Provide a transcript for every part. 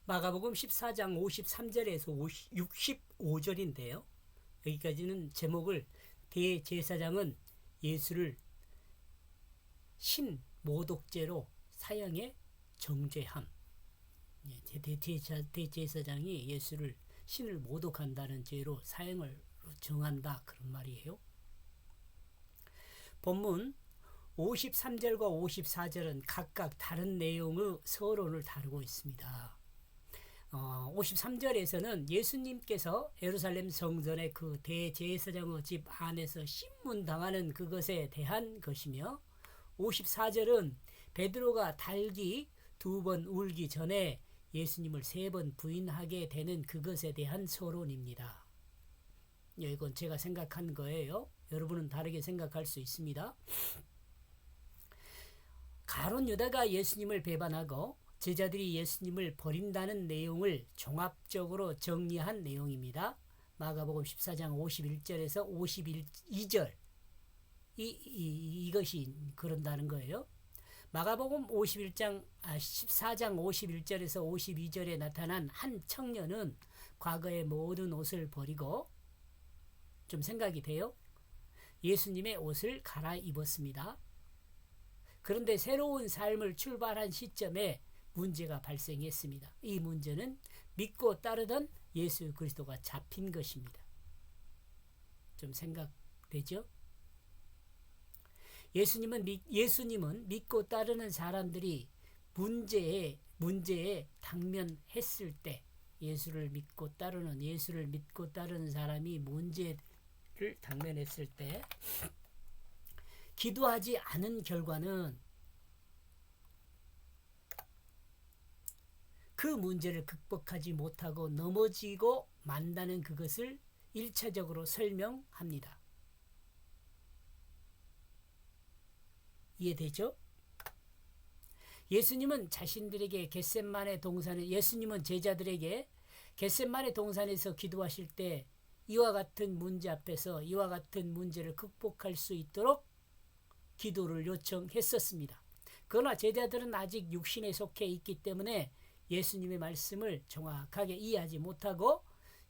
마가복음 14장 53절에서 65절인데요. 여기까지는 제목을 대제사장은 예수를 신모독죄로 사형에 정죄함. 대제사장이 예수를 신을 모독한다는 죄로 사형을 정한다, 그런 말이에요. 본문 53절과 54절은 각각 다른 내용의 서론을 다루고 있습니다. 53절에서는 예수님께서 예루살렘 성전의 그 대제사장의 집 안에서 신문당하는 그것에 대한 것이며, 54절은 베드로가 달기 2번 울기 전에 예수님을 3번 부인하게 되는 그것에 대한 서론입니다. 이건 제가 생각한 거예요. 여러분은 다르게 생각할 수 있습니다. 가룟 유다가 예수님을 배반하고 제자들이 예수님을 버린다는 내용을 종합적으로 정리한 내용입니다. 마가복음 14장 51절에서 52절 이것이 그런다는 거예요. 마가복음 14장 51절에서 52절에 나타난 한 청년은 과거의 모든 옷을 버리고, 좀 생각이 돼요? 예수님의 옷을 갈아입었습니다. 그런데 새로운 삶을 출발한 시점에 문제가 발생했습니다. 이 문제는 믿고 따르던 예수 그리스도가 잡힌 것입니다. 좀 생각되죠? 예수님은 믿고 따르는 사람들이 문제에 당면했을 때, 예수를 믿고 따르는 사람이 문제를 당면했을 때 기도하지 않은 결과는 그 문제를 극복하지 못하고 넘어지고 만다는 그것을 1차적으로 설명합니다. 이해되죠? 예수님은 제자들에게 겟셋마네 동산에서 기도하실 때 이와 같은 문제 앞에서 이와 같은 문제를 극복할 수 있도록 기도를 요청했었습니다. 그러나 제자들은 아직 육신에 속해 있기 때문에 예수님의 말씀을 정확하게 이해하지 못하고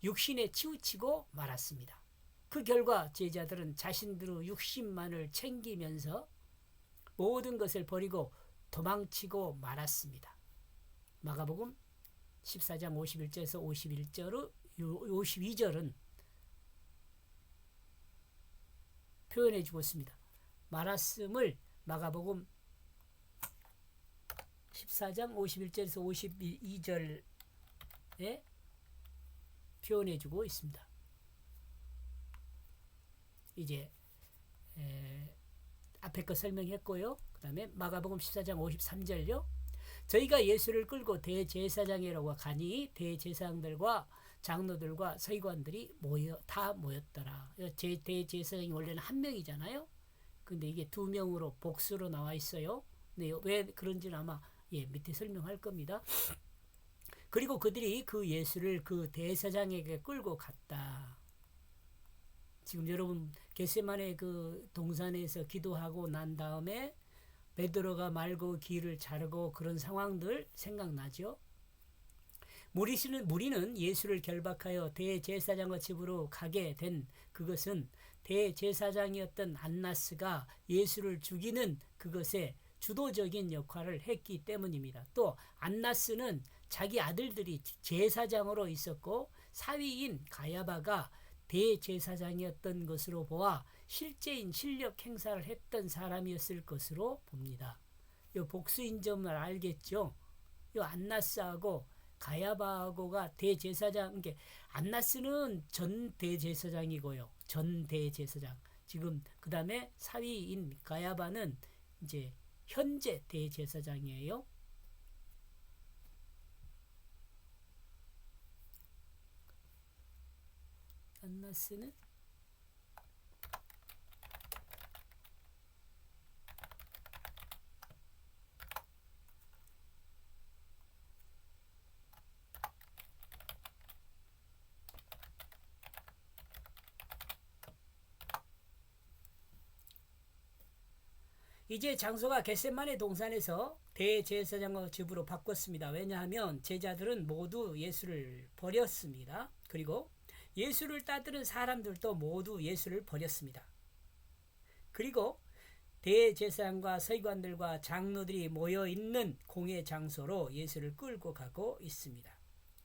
육신에 치우치고 말았습니다. 그 결과 제자들은 자신들의 육신만을 챙기면서 모든 것을 버리고 도망치고 말았습니다. 마가복음 14장 51절에서 52절은 표현해 주고 있습니다. 말았음을 마가복음 14장 51절에서 52절에 표현해 주고 있습니다. 이제 앞에 거 설명했고요. 그 다음에 마가복음 14장 53절요. 저희가 예수를 끌고 대제사장이라고 가니 대제사장들과 장로들과 서기관들이 다 모였더라. 대제사장이 원래는 한 명이잖아요. 근데 이게 2명으로 복수로 나와 있어요. 네, 왜 그런지는 아마 밑에 설명할 겁니다. 그리고 그들이 그 예수를 그 대제사장에게 끌고 갔다. 지금 여러분 겟세마네 그 동산에서 기도하고 난 다음에 베드로가 말고 길을 자르고 그런 상황들 생각나죠? 무리는 예수를 결박하여 대제사장의 집으로 가게 된 그것은 대제사장이었던 안나스가 예수를 죽이는 그것에 주도적인 역할을 했기 때문입니다. 또 안나스는 자기 아들들이 제사장으로 있었고 사위인 가야바가 대제사장이었던 것으로 보아 실제인 실력 행사를 했던 사람이었을 것으로 봅니다. 이 복수인 점을 알겠죠? 이 안나스하고 가야바하고가 대제사장, 안나스는 전 대제사장이고요. 전 대제사장. 지금 그 다음에 사위인 가야바는 이제 현재 대제사장이에요. 안나스는 이제 장소가 겟세마네 동산에서 대제사장의 집으로 바꿨습니다. 왜냐하면 제자들은 모두 예수를 버렸습니다. 그리고 예수를 따르는 사람들도 모두 예수를 버렸습니다. 그리고 대제사장과 서기관들과 장로들이 모여있는 공회 장소로 예수를 끌고 가고 있습니다.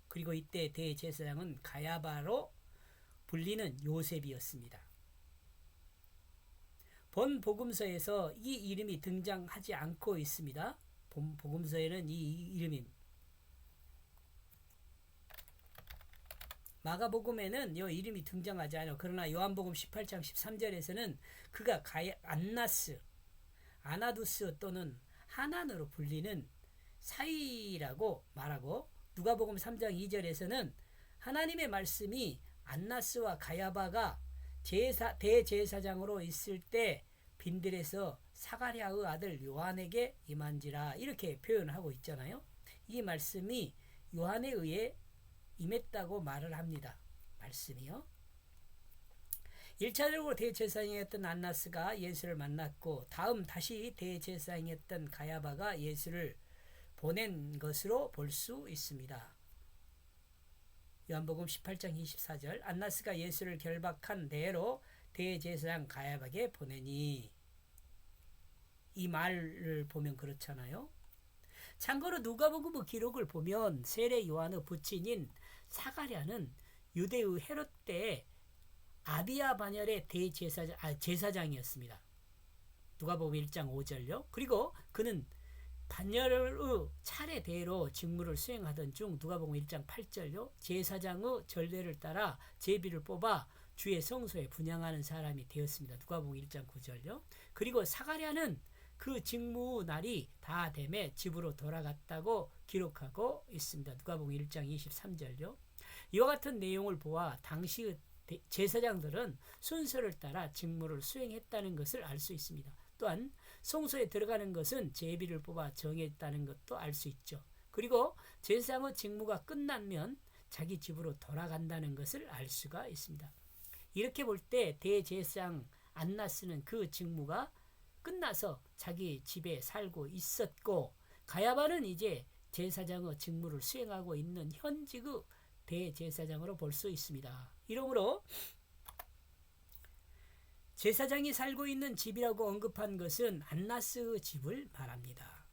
그리고 이때 대제사장은 가야바로 불리는 요셉이었습니다. 본 복음서에서 이 이름이 등장하지 않고 있습니다. 본 복음서에는 이 이름이, 마가복음에는 이 이름이 등장하지 않아요. 그러나 요한복음 18장 13절에서는 그가 안나스, 아나두스 또는 하난으로 불리는 사이라고 말하고, 누가복음 3장 2절에서는 하나님의 말씀이 안나스와 가야바가 대제사장으로 있을 때 빈들에서 사가랴의 아들 요한에게 임한지라, 이렇게 표현하고 있잖아요. 이 말씀이 요한에 의해 임했다고 말을 합니다. 말씀이요. 1차적으로 대제사장이었던 안나스가 예수를 만났고, 다음 다시 대제사장이었던 가야바가 예수를 보낸 것으로 볼 수 있습니다. 요한복음 18장 24절, 안나스가 예수를 결박한 대로 대제사장 가야바에게 보내니, 이 말을 보면 그렇잖아요. 참고로 누가복음 기록을 보면 세례 요한의 부친인 사가랴는 유대의 헤롯 때 아비야 반열의 제사장이었습니다. 누가복음 1장 5절요. 그리고 그는 반열의 차례대로 직무를 수행하던 중 누가복음 1장 8절요. 제사장의 전례를 따라 제비를 뽑아 주의 성소에 분향하는 사람이 되었습니다. 누가복음 1장 9절요. 그리고 사가랴는 그 직무 날이 다 되매 집으로 돌아갔다고 기록하고 있습니다. 누가복음 1장 23절요. 이와 같은 내용을 보아 당시의 제사장들은 순서를 따라 직무를 수행했다는 것을 알 수 있습니다. 또한 성소에 들어가는 것은 제비를 뽑아 정했다는 것도 알 수 있죠. 그리고 제사장의 직무가 끝나면 자기 집으로 돌아간다는 것을 알 수가 있습니다. 이렇게 볼 때 대제사장 안나스는 그 직무가 끝나서 자기 집에 살고 있었고, 가야바는 이제 제사장의 직무를 수행하고 있는 현직의 대제사장으로 볼 수 있습니다. 이러므로 제사장이 살고 있는 집이라고 언급한 것은 안나스의 집을 말합니다.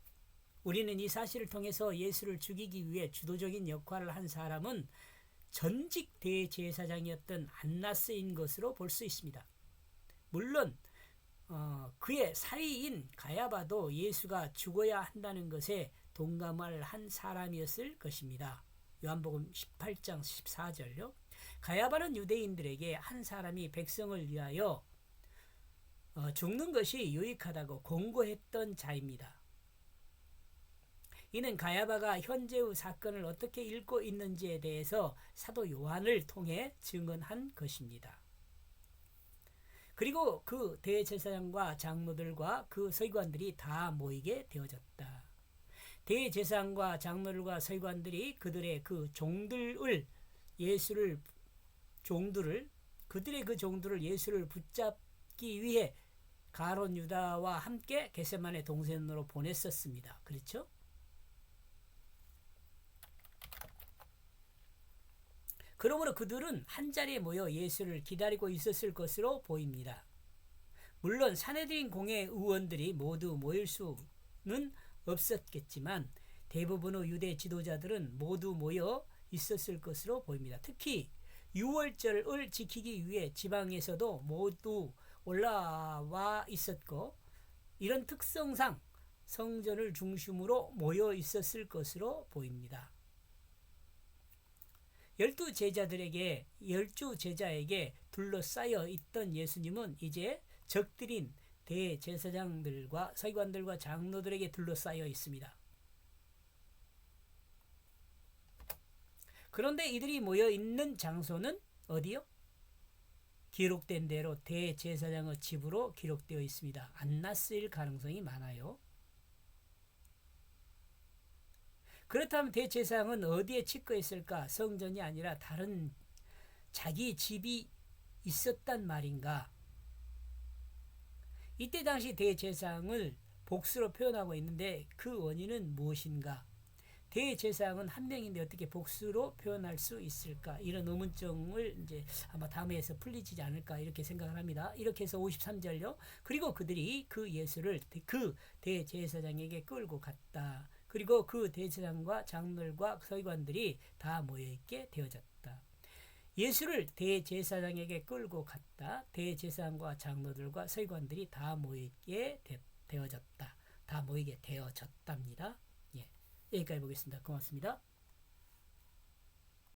우리는 이 사실을 통해서 예수를 죽이기 위해 주도적인 역할을 한 사람은 전직 대제사장이었던 안나스인 것으로 볼 수 있습니다. 물론 그의 사위인 가야바도 예수가 죽어야 한다는 것에 동감을 한 사람이었을 것입니다. 요한복음 18장 14절요. 가야바는 유대인들에게 한 사람이 백성을 위하여 죽는 것이 유익하다고 권고했던 자입니다. 이는 가야바가 현재의 사건을 어떻게 읽고 있는지에 대해서 사도 요한을 통해 증언한 것입니다. 그리고 그 대제사장과 장로들과 그 서기관들이 다 모이게 되어졌다. 대제사장과 장로들과 서기관들이 그들의 그 종들을 예수를 붙잡기 위해 가룟 유다와 함께 겟세마네 동산으로 보냈었습니다. 그렇죠? 그러므로 그들은 한자리에 모여 예수를 기다리고 있었을 것으로 보입니다. 물론 산헤드린 공회 의원들이 모두 모일 수는 없었겠지만 대부분의 유대 지도자들은 모두 모여 있었을 것으로 보입니다. 특히 유월절을 지키기 위해 지방에서도 모두 올라와 있었고, 이런 특성상 성전을 중심으로 모여 있었을 것으로 보입니다. 12 제자에게 둘러싸여 있던 예수님은 이제 적들인 대제사장들과 서기관들과 장로들에게 둘러싸여 있습니다. 그런데 이들이 모여 있는 장소는 어디요? 기록된 대로 대제사장의 집으로 기록되어 있습니다. 안나스일 가능성이 많아요. 그렇다면 대제사장은 어디에 치과했을까? 성전이 아니라 다른 자기 집이 있었단 말인가? 이때 당시 대제사장을 복수로 표현하고 있는데 그 원인은 무엇인가? 대제사장은 한 명인데 어떻게 복수로 표현할 수 있을까? 이런 의문점을 이제 아마 다음에서 풀리지 않을까 이렇게 생각을 합니다. 이렇게 해서 53절요. 그리고 그들이 그 예수를 그 대제사장에게 끌고 갔다. 그리고 그 대제사장과 장로들과 서기관들이 다 모여있게 되어졌다. 예수를 대제사장에게 끌고 갔다. 대제사장과 장로들과 서기관들이 다 모이게 되어졌다. 다 모이게 되어졌답니다. 예, 여기까지 보겠습니다. 고맙습니다.